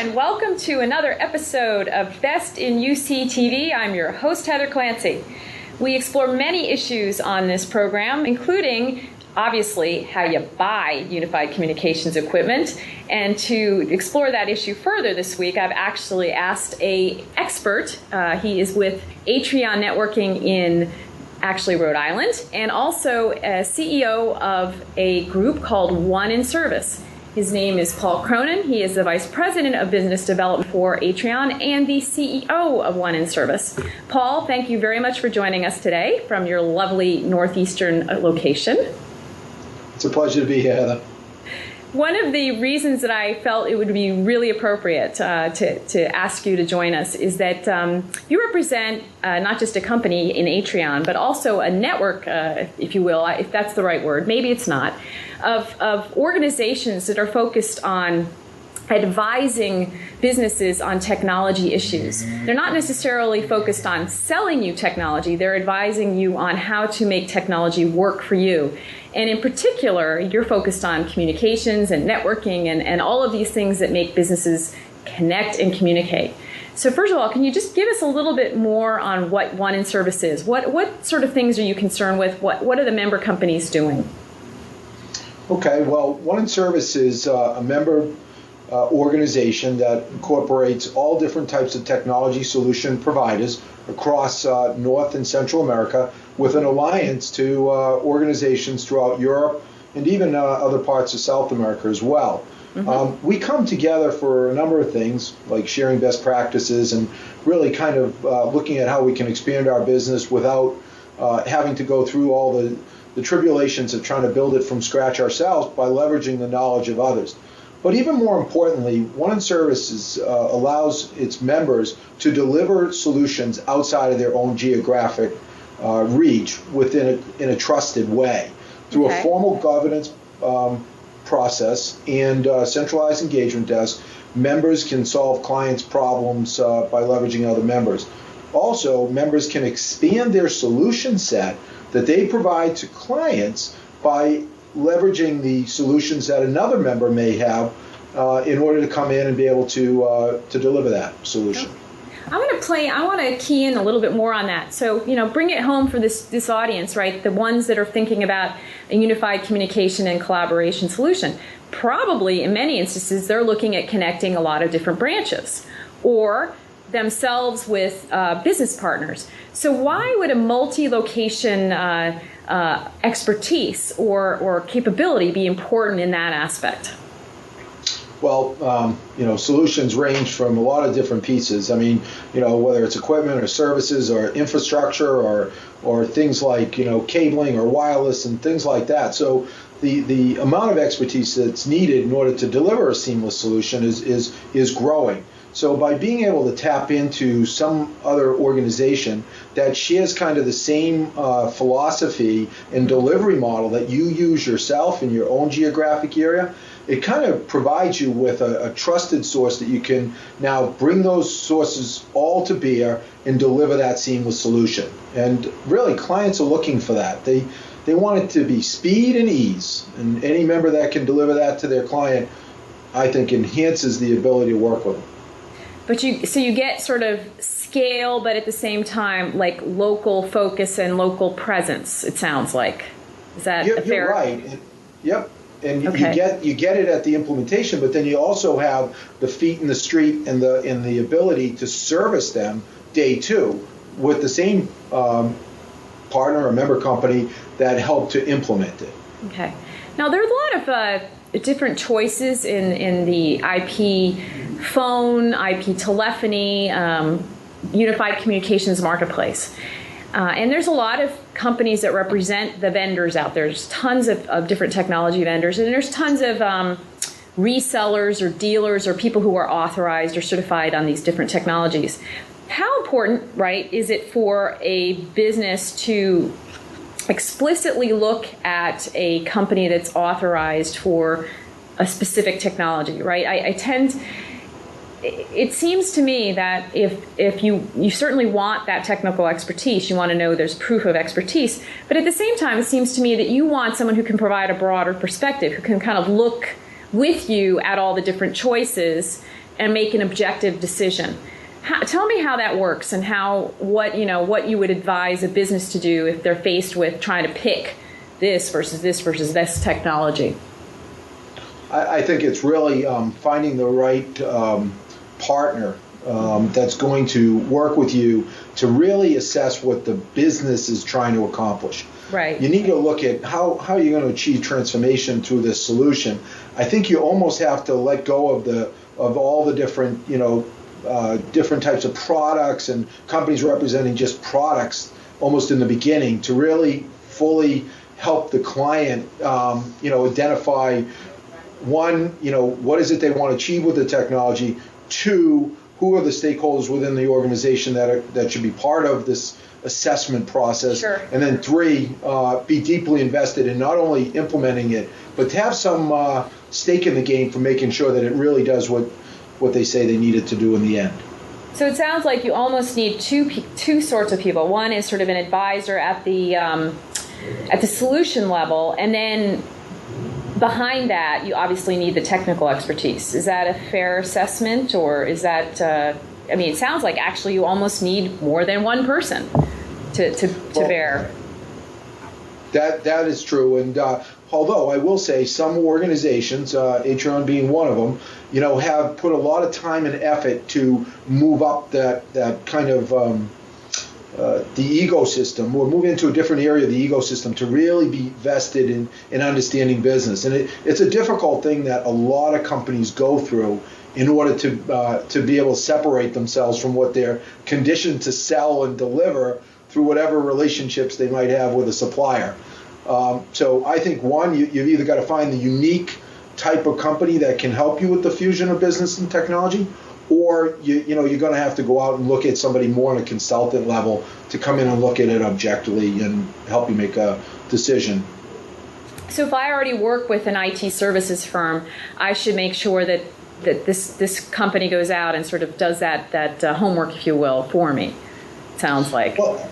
and welcome to another episode of Best in UC TV. I'm your host, Heather Clancy. We explore many issues on this program, including, obviously, how you buy unified communications equipment. And to explore that issue further this week, I've actually asked an expert. He is with Atrion Networking in Rhode Island, and also a CEO of a group called One in Service. His name is Paul Cronin. He is the Vice President of Business Development for Atrion and the CEO of One in Service. Paul, thank you very much for joining us today from your lovely northeastern location. It's a pleasure to be here, Heather. One of the reasons that I felt it would be really appropriate to ask you to join us is that you represent not just a company in Atrion, but also a network, if you will, if that's the right word, maybe it's not, of organizations that are focused on advising businesses on technology issues. They're not necessarily focused on selling you technology. They're advising you on how to make technology work for you. And in particular, you're focused on communications and networking and all of these things that make businesses connect and communicate. So first of all, can you just give us a little bit more on what One in Service is? What sort of things are you concerned with? What are the member companies doing? Okay, well, One in Service is a member organization that incorporates all different types of technology solution providers across North and Central America with an alliance to organizations throughout Europe and even other parts of South America as well. Mm-hmm. We come together for a number of things, like sharing best practices and really kind of looking at how we can expand our business without having to go through all the tribulations of trying to build it from scratch ourselves by leveraging the knowledge of others. But even more importantly, One in Service allows its members to deliver solutions outside of their own geographic reach in a trusted way through a formal governance process and centralized engagement desk. Members can solve clients' problems by leveraging other members. Also, members can expand their solution set that they provide to clients by leveraging the solutions that another member may have in order to come in and be able to deliver that solution. I want to key in a little bit more on that. So, bring it home for this audience, right? The ones that are thinking about a unified communication and collaboration solution. Probably, in many instances, they're looking at connecting a lot of different branches or themselves with business partners. So why would a multi-location expertise or capability be important in that aspect? Well, solutions range from a lot of different pieces. I mean, whether it's equipment or services or infrastructure or things like, cabling or wireless and things like that. So the amount of expertise that's needed in order to deliver a seamless solution is growing. So by being able to tap into some other organization that shares kind of the same philosophy and delivery model that you use yourself in your own geographic area, it kind of provides you with a trusted source that you can now bring those sources all to bear and deliver that seamless solution. And really, clients are looking for that. They want it to be speed and ease. And any member that can deliver that to their client, I think, enhances the ability to work with them. But you get sort of scale, but at the same time, like local focus and local presence, it sounds like. Is that fair? You're right. Yep. And you get it at the implementation, but then you also have the feet in the street and the ability to service them day two with the same partner or member company that helped to implement it. Okay. Now, there are a lot of different choices in the IP phone, IP telephony, unified communications marketplace. And there's a lot of companies that represent the vendors out there. There's tons of different technology vendors, and there's tons of resellers or dealers or people who are authorized or certified on these different technologies. How important, right, is it for a business to explicitly look at a company that's authorized for a specific technology, right? It seems to me that if you certainly want that technical expertise, you want to know there's proof of expertise, but at the same time, it seems to me that you want someone who can provide a broader perspective, who can kind of look with you at all the different choices and make an objective decision. Tell me how that works and what you would advise a business to do if they're faced with trying to pick this versus this technology. I think it's really finding the right partner that's going to work with you to really assess what the business is trying to accomplish. Right. You need to look at how you're going to achieve transformation through this solution. I think you almost have to let go of all the different different types of products and companies representing just products almost in the beginning to really fully help the client identify one, what is it they want to achieve with the technology, two, who are the stakeholders within the organization that should be part of this assessment process, sure. And then three, be deeply invested in not only implementing it, but to have some stake in the game for making sure that it really does what they say they need it to do in the end. So it sounds like you almost need two sorts of people. One is sort of an advisor at the solution level, and then behind that, you obviously need the technical expertise. Is that a fair assessment, or is that? It sounds like actually you almost need more than one person to bear. That is true, and although I will say some organizations, Atrion being one of them, have put a lot of time and effort to move up that kind of the ecosystem, or move into a different area of the ecosystem to really be vested in understanding business. And it's a difficult thing that a lot of companies go through in order to be able to separate themselves from what they're conditioned to sell and deliver through whatever relationships they might have with a supplier. So I think, one, you've either got to find the unique type of company that can help you with the fusion of business and technology, or you're going to have to go out and look at somebody more on a consultant level to come in and look at it objectively and help you make a decision. So if I already work with an IT services firm, I should make sure that this company goes out and sort of does that homework, if you will, for me. Sounds like. Well,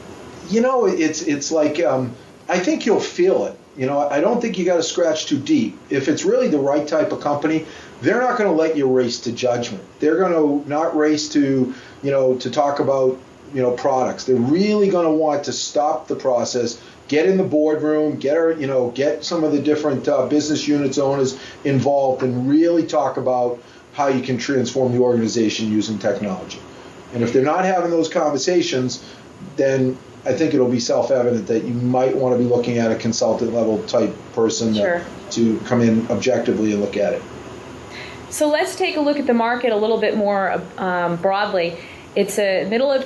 it's like I think you'll feel it. I don't think you got to scratch too deep. If it's really the right type of company, they're not going to let you race to judgment. They're going to not race to talk about products. They're really going to want to stop the process, get in the boardroom, get some of the different business units owners involved, and really talk about how you can transform the organization using technology. And if they're not having those conversations, then I think it'll be self-evident that you might want to be looking at a consultant level type person sure. to come in objectively and look at it. So let's take a look at the market a little bit more broadly. It's middle of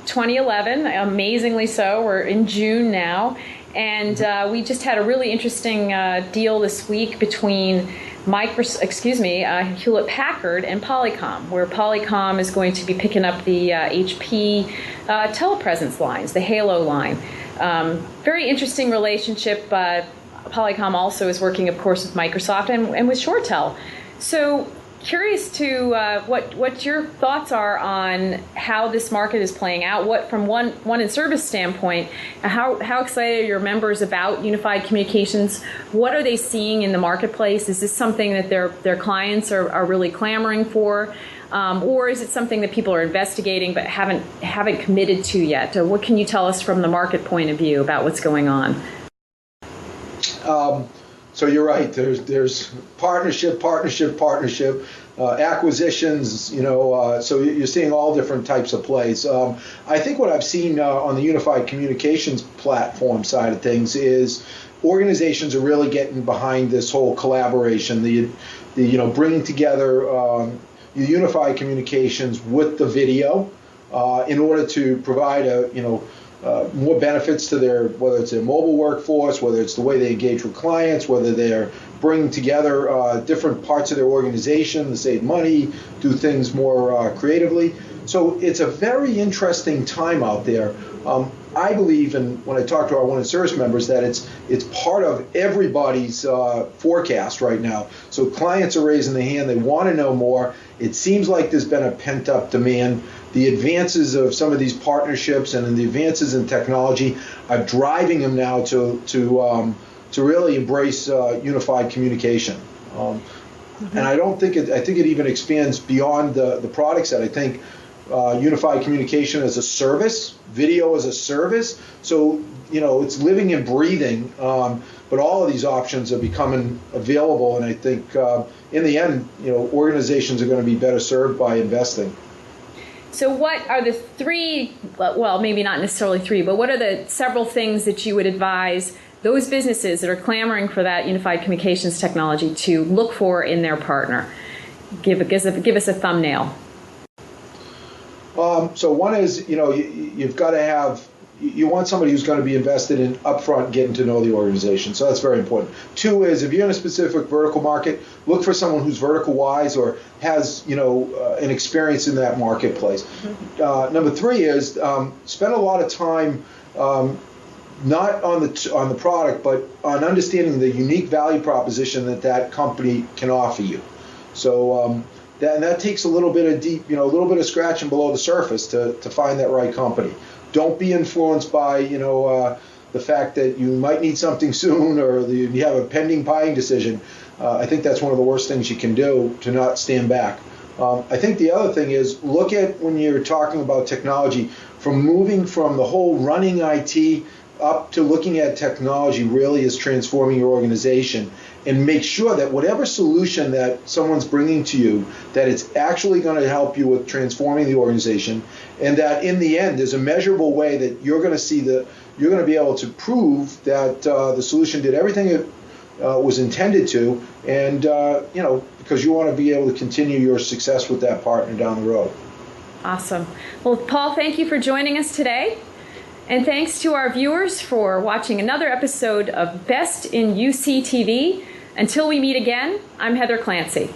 2011, amazingly so. We're in June now, and we just had a really interesting deal this week between Hewlett Packard and Polycom, where Polycom is going to be picking up the HP telepresence lines, the Halo line. Very interesting relationship. Polycom also is working, of course, with Microsoft and with ShoreTel. So curious to what your thoughts are on how this market is playing out. What, from one in service standpoint, how excited are your members about unified communications? What are they seeing in the marketplace? Is this something that their clients are really clamoring for, or is it something that people are investigating but haven't committed to yet? Or what can you tell us from the market point of view about what's going on? So you're right. There's partnership, acquisitions. So you're seeing all different types of plays. I think what I've seen on the unified communications platform side of things is organizations are really getting behind this whole collaboration. The bringing together unified communications with the video in order to provide more benefits to whether it's their mobile workforce, whether it's the way they engage with clients, whether they're bringing together different parts of their organization to save money, do things more creatively. So it's a very interesting time out there. I believe, and when I talk to our One in Service members, that it's part of everybody's forecast right now. So clients are raising their hand. They want to know more. It seems like there's been a pent-up demand. The advances of some of these partnerships and the advances in technology are driving them now to really embrace unified communication. And I don't think I think it even expands beyond the product set. I think unified communication as a service, video as a service. So, it's living and breathing. But all of these options are becoming available, and I think in the end, organizations are going to be better served by investing. So what are the three, well, maybe not necessarily three, but what are the several things that you would advise those businesses that are clamoring for that unified communications technology to look for in their partner? Give us a thumbnail. So one is, you've got to have, you want somebody who's going to be invested in upfront getting to know the organization. So that's very important. Two is, if you're in a specific vertical market, look for someone who's vertical wise or has, an experience in that marketplace. Number three is spend a lot of time not on the product, but on understanding the unique value proposition that company can offer you. So that takes a little bit of deep, a little bit of scratching below the surface to find that right company. Don't be influenced by, the fact that you might need something soon or you have a pending buying decision. I think that's one of the worst things you can do, to not stand back. I think the other thing is, look at, when you're talking about technology, from moving from the whole running IT up to looking at technology really is transforming your organization, and make sure that whatever solution that someone's bringing to you, that it's actually going to help you with transforming the organization, and that in the end there's a measurable way that you're going to see you're going to be able to prove that the solution did everything it was intended to, and because you want to be able to continue your success with that partner down the road. Awesome. Well, Paul, thank you for joining us today. And thanks to our viewers for watching another episode of Best in UC TV. Until we meet again, I'm Heather Clancy.